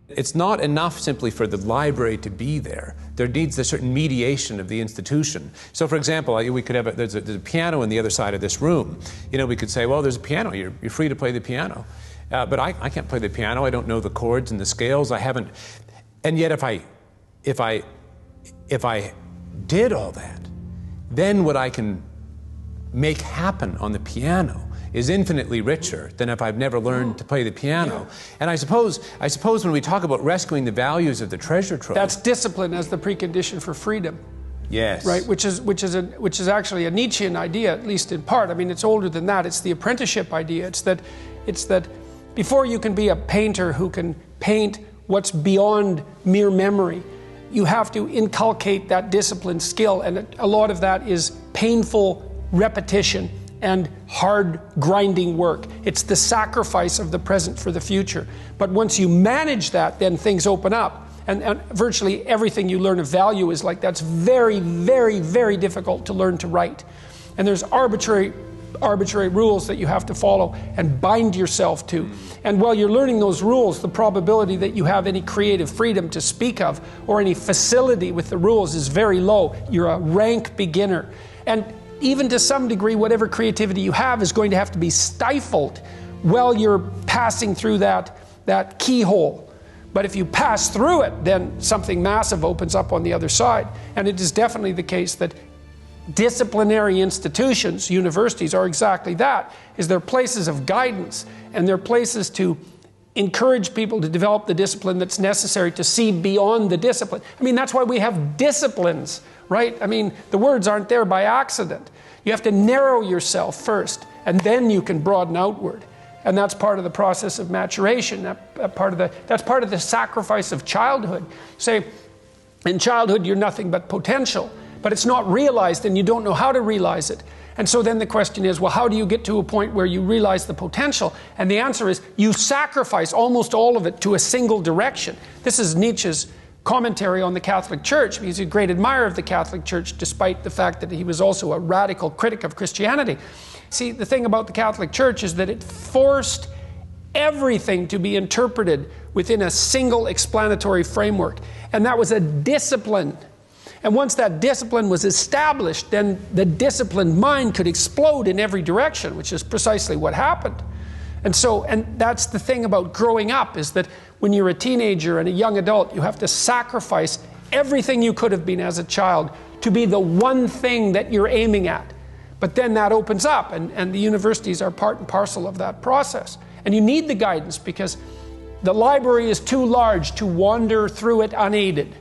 It's not enough simply for the library to be there. There needs a certain mediation of the institution. So for example, we could have there's a piano on the other side of this room. You know, we could say, well, there's a piano, you're free to play the piano. But I can't play the piano, I don't know the chords and the scales, I haven't. And yet if I did all that, then what I can make happen on the piano is infinitely richer than if I've never learned to play the piano. Yeah. And I suppose when we talk about rescuing the values of the treasure trove, that's discipline as the precondition for freedom. Yes. Right, which is actually a Nietzschean idea, at least in part. I mean, it's older than that. It's the apprenticeship idea. It's that before you can be a painter who can paint what's beyond mere memory, you have to inculcate that discipline skill, and a lot of that is painful repetition and hard grinding work. It's the sacrifice of the present for the future. But once you manage that, then things open up. And virtually everything you learn of value is like that's very, very, very difficult to learn to write. And there's arbitrary rules that you have to follow and bind yourself to. And while you're learning those rules, the probability that you have any creative freedom to speak of or any facility with the rules is very low. You're a rank beginner. And even to some degree, whatever creativity you have is going to have to be stifled while you're passing through that keyhole. But if you pass through it, then something massive opens up on the other side. And it is definitely the case that disciplinary institutions, universities, are exactly that, is they're places of guidance, and they're places to encourage people to develop the discipline that's necessary to see beyond the discipline. I mean, that's why we have disciplines, right? I mean, the words aren't there by accident. You have to narrow yourself first, and then you can broaden outward. And that's part of the process of maturation. That's part of the sacrifice of childhood. Say, in childhood, you're nothing but potential, but it's not realized, and you don't know how to realize it. And so then the question is, well, how do you get to a point where you realize the potential? And the answer is, you sacrifice almost all of it to a single direction. This is Nietzsche's commentary on the Catholic Church. He's a great admirer of the Catholic Church, despite the fact that he was also a radical critic of Christianity. See, the thing about the Catholic Church is that it forced everything to be interpreted within a single explanatory framework. And that was a discipline. And once that discipline was established, then the disciplined mind could explode in every direction, which is precisely what happened. And that's the thing about growing up, is that when you're a teenager and a young adult, you have to sacrifice everything you could have been as a child to be the one thing that you're aiming at. But then that opens up, and the universities are part and parcel of that process. And you need the guidance, because the library is too large to wander through it unaided.